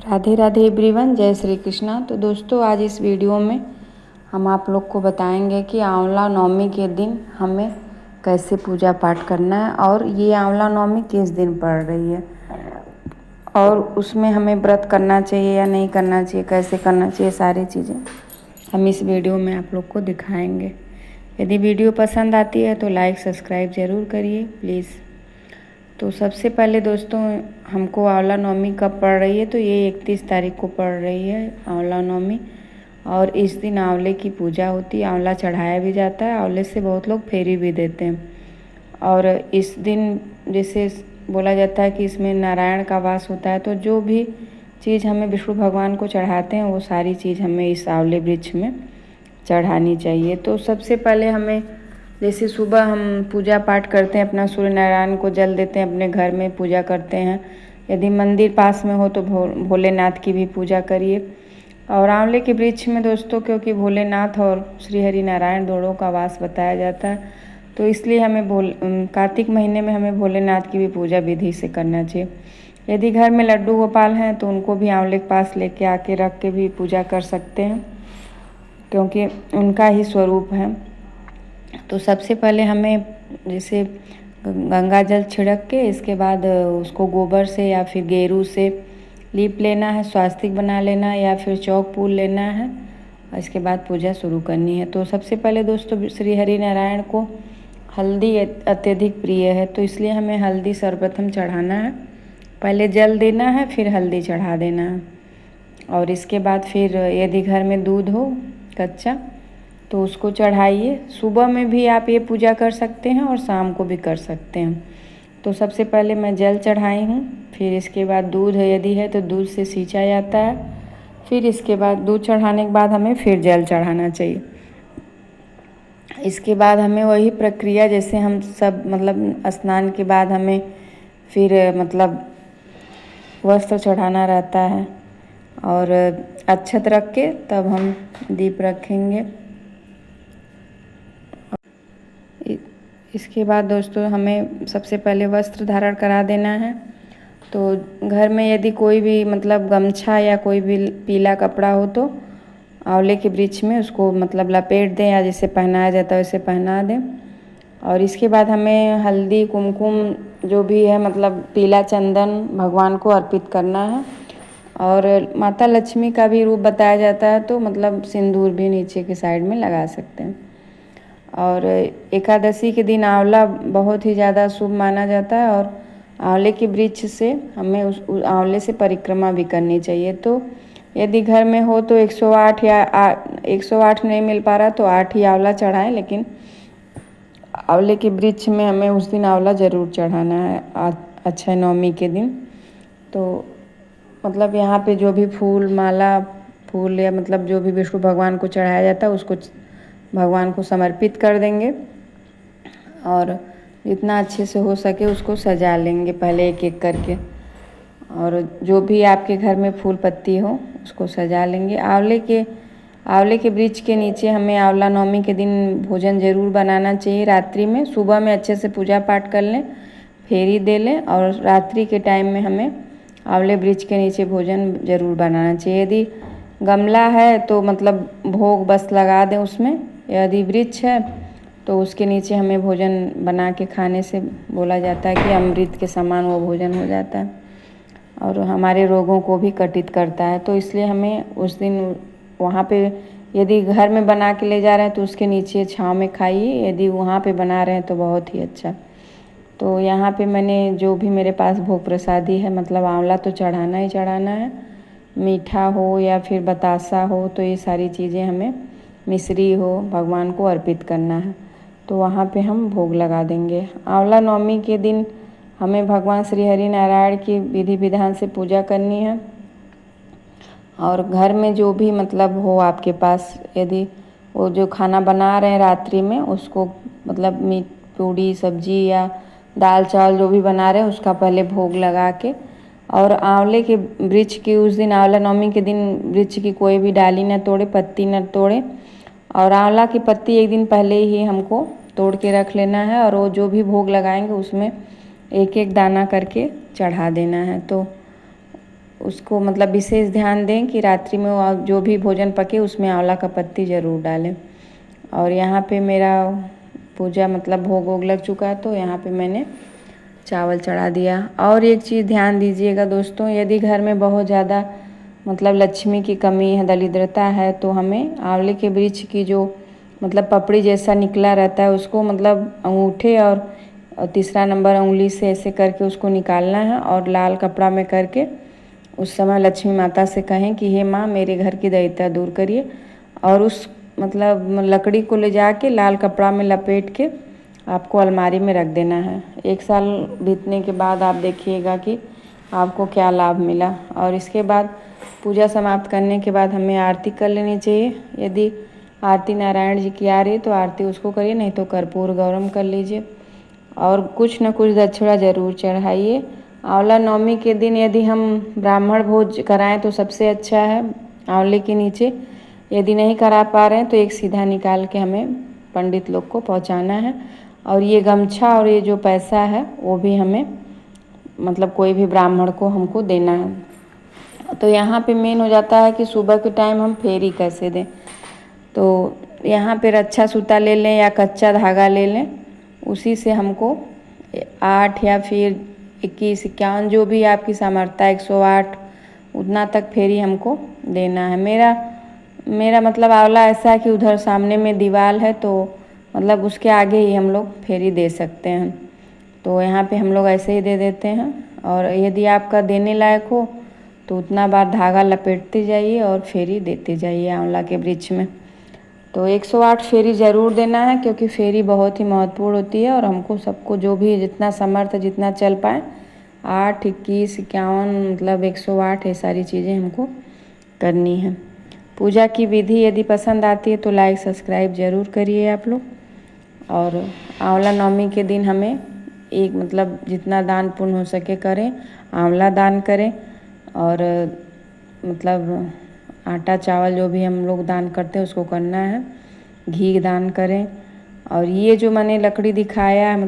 Radhe Radhe everyone, जय श्री कृष्णा। तो दोस्तों, आज इस वीडियो में हम आप लोग को बताएंगे कि आंवला नवमी के दिन हमें कैसे पूजा पाठ करना है और ये आंवला नवमी किस दिन पड़ रही है और उसमें हमें व्रत करना चाहिए या नहीं करना चाहिए, कैसे करना चाहिए, सारी चीज़ें हम इस वीडियो में आप लोग को दिखाएंगे। यदि वीडियो पसंद आती है तो लाइक सब्सक्राइब ज़रूर करिए प्लीज़। तो सबसे पहले दोस्तों, हमको आंवला नवमी कब पड़ रही है, तो ये 31 तारीख को पड़ रही है आंवला नवमी। और इस दिन आंवले की पूजा होती है, आंवला चढ़ाया भी जाता है, आंवले से बहुत लोग फेरी भी देते हैं। और इस दिन जैसे बोला जाता है कि इसमें नारायण का वास होता है, तो जो भी चीज़ हमें विष्णु भगवान को चढ़ाते हैं वो सारी चीज़ हमें इस आंवले वृक्ष में चढ़ानी चाहिए। तो सबसे पहले हमें जैसे सुबह हम पूजा पाठ करते हैं, अपना सूर्य नारायण को जल देते हैं, अपने घर में पूजा करते हैं। यदि मंदिर पास में हो तो भोलेनाथ की भी पूजा करिए। और आंवले के वृक्ष में दोस्तों, क्योंकि भोलेनाथ और श्री हरि नारायण दोनों का वास बताया जाता है, तो इसलिए हमें कार्तिक महीने में हमें भोलेनाथ की भी पूजा विधि से करना चाहिए। यदि घर में लड्डू गोपाल हैं तो उनको भी आंवले के पास लेके आके रख के भी पूजा कर सकते हैं, क्योंकि उनका ही स्वरूप है। तो सबसे पहले हमें जैसे गंगा जल छिड़क के इसके बाद उसको गोबर से या फिर गेरू से लीप लेना है, स्वास्तिक बना लेना है या फिर चौक पूल लेना है। इसके बाद पूजा शुरू करनी है। तो सबसे पहले दोस्तों, श्री हरि नारायण को हल्दी अत्यधिक प्रिय है, तो इसलिए हमें हल्दी सर्वप्रथम चढ़ाना है। पहले जल देना है, फिर हल्दी चढ़ा देना है। और इसके बाद फिर यदि घर में दूध हो कच्चा तो उसको चढ़ाइए। सुबह में भी आप ये पूजा कर सकते हैं और शाम को भी कर सकते हैं। तो सबसे पहले मैं जल चढ़ाई हूँ, फिर इसके बाद दूध यदि है तो दूध से सींचा जाता है। फिर इसके बाद दूध चढ़ाने के बाद हमें फिर जल चढ़ाना चाहिए। इसके बाद हमें वही प्रक्रिया जैसे हम सब स्नान के बाद हमें फिर वस्त्र चढ़ाना रहता है और अक्षत रख के तब हम दीप रखेंगे। इसके बाद दोस्तों, हमें सबसे पहले वस्त्र धारण करा देना है। तो घर में यदि कोई भी गमछा या कोई भी पीला कपड़ा हो तो आंवले के वृक्ष में उसको लपेट दें या जैसे पहनाया जाता है वैसे पहना दें। और इसके बाद हमें हल्दी कुमकुम जो भी है पीला चंदन भगवान को अर्पित करना है। और माता लक्ष्मी का भी रूप बताया जाता है, तो सिंदूर भी नीचे के साइड में लगा सकते हैं। और एकादशी के दिन आंवला बहुत ही ज़्यादा शुभ माना जाता है और आंवले के वृक्ष से हमें उस आंवले से परिक्रमा भी करनी चाहिए। तो यदि घर में हो तो 108 या 108 नहीं मिल पा रहा तो 8 ही आंवला चढ़ाएं, लेकिन आंवले के वृक्ष में हमें उस दिन आंवला ज़रूर चढ़ाना है अक्षय नवमी के दिन। तो यहाँ पे जो भी फूल माला फूल या जो भी विष्णु भगवान को चढ़ाया जाता है उसको भगवान को समर्पित कर देंगे और जितना अच्छे से हो सके उसको सजा लेंगे पहले एक एक करके। और जो भी आपके घर में फूल पत्ती हो उसको सजा लेंगे। आंवले के वृक्ष के नीचे हमें आंवला नवमी के दिन भोजन ज़रूर बनाना चाहिए। रात्रि में, सुबह में अच्छे से पूजा पाठ कर लें, फेरी दे लें और रात्रि के टाइम में हमें आंवले वृक्ष के नीचे भोजन ज़रूर बनाना चाहिए। यदि गमला है तो भोग बस लगा दें उसमें। यदि वृक्ष है तो उसके नीचे हमें भोजन बना के खाने से बोला जाता है कि अमृत के समान वो भोजन हो जाता है और हमारे रोगों को भी कटित करता है। तो इसलिए हमें उस दिन वहाँ पे यदि घर में बना के ले जा रहे हैं तो उसके नीचे छाँव में खाइए, यदि वहाँ पे बना रहे हैं तो बहुत ही अच्छा। तो यहाँ पे मैंने जो भी मेरे पास भोग प्रसादी है आंवला तो चढ़ाना ही चढ़ाना है, मीठा हो या फिर बतासा हो, तो ये सारी चीज़ें हमें मिश्री हो भगवान को अर्पित करना है। तो वहाँ पे हम भोग लगा देंगे। आंवला नवमी के दिन हमें भगवान श्री हरि नारायण की विधि विधान से पूजा करनी है। और घर में जो भी हो आपके पास, यदि वो जो खाना बना रहे हैं रात्रि में उसको मीट पूड़ी सब्जी या दाल चावल जो भी बना रहे हैं उसका पहले भोग लगा के, और आंवले के वृक्ष की उस दिन आंवला नवमी के दिन वृक्ष की कोई भी डाली न तोड़े, पत्ती न तोड़े। और आंवला की पत्ती एक दिन पहले ही हमको तोड़ के रख लेना है और वो जो भी भोग लगाएंगे उसमें एक एक दाना करके चढ़ा देना है। तो उसको मतलब विशेष ध्यान दें कि रात्रि में वो जो भी भोजन पके उसमें आंवला का पत्ती ज़रूर डालें। और यहाँ पे मेरा पूजा मतलब भोग वोग लग चुका है, तो यहाँ पे मैंने चावल चढ़ा दिया। और एक चीज़ ध्यान दीजिएगा दोस्तों, यदि घर में बहुत ज़्यादा मतलब लक्ष्मी की कमी है, दरिद्रता है, तो हमें आंवले के वृक्ष की जो मतलब पपड़ी जैसा निकला रहता है उसको मतलब अंगूठे और तीसरा नंबर उंगली से ऐसे करके उसको निकालना है और लाल कपड़ा में करके उस समय लक्ष्मी माता से कहें कि हे माँ मेरे घर की दरिद्रता दूर करिए। और उस मतलब लकड़ी को ले जाके लाल कपड़ा में लपेट के आपको अलमारी में रख देना है। 1 साल बीतने के बाद आप देखिएगा कि आपको क्या लाभ मिला। और इसके बाद पूजा समाप्त करने के बाद हमें आरती कर लेनी चाहिए। यदि आरती नारायण जी की आ रही है तो आरती उसको करिए, नहीं तो कर्पूर गौरम कर लीजिए। और कुछ न कुछ दक्षिणा ज़रूर चढ़ाइए। आंवला नवमी के दिन यदि हम ब्राह्मण भोज कराएं तो सबसे अच्छा है आंवले के नीचे। यदि नहीं करा पा रहे हैं तो एक सीधा निकाल के हमें पंडित लोग को पहुंचाना है। और ये गमछा और ये जो पैसा है वो भी हमें मतलब कोई भी ब्राह्मण को हमको देना है। तो यहाँ पे मेन हो जाता है कि सुबह के टाइम हम फेरी कैसे दें। तो यहाँ पे रच्छा सूता ले लें या कच्चा धागा ले लें, उसी से हमको 8 या फिर 21, 51 जो भी आपकी सामर्थ्य 108 उतना तक फेरी हमको देना है। मेरा मतलब आंवला ऐसा है कि उधर सामने में दीवार है, तो मतलब उसके आगे ही हम लोग फेरी दे सकते हैं। तो यहाँ पे हम लोग ऐसे ही दे देते हैं। और यदि आपका देने लायक हो तो उतना बार धागा लपेटते जाइए और फेरी देते जाइए आंवला के वृक्ष में। तो 108 फेरी ज़रूर देना है, क्योंकि फेरी बहुत ही महत्वपूर्ण होती है। और हमको सबको जो भी जितना समर्थ जितना चल पाए 8, 21, 51 मतलब 108 ये सारी चीज़ें हमको करनी है। पूजा की विधि यदि पसंद आती है तो लाइक सब्सक्राइब ज़रूर करिए आप लोग। और आंवला नवमी के दिन हमें एक मतलब जितना दान पुण्य हो सके करें, आंवला दान करें। और मतलब आटा चावल जो भी हम लोग दान करते हैं उसको करना है, घी दान करें। और ये जो मैंने लकड़ी दिखाया है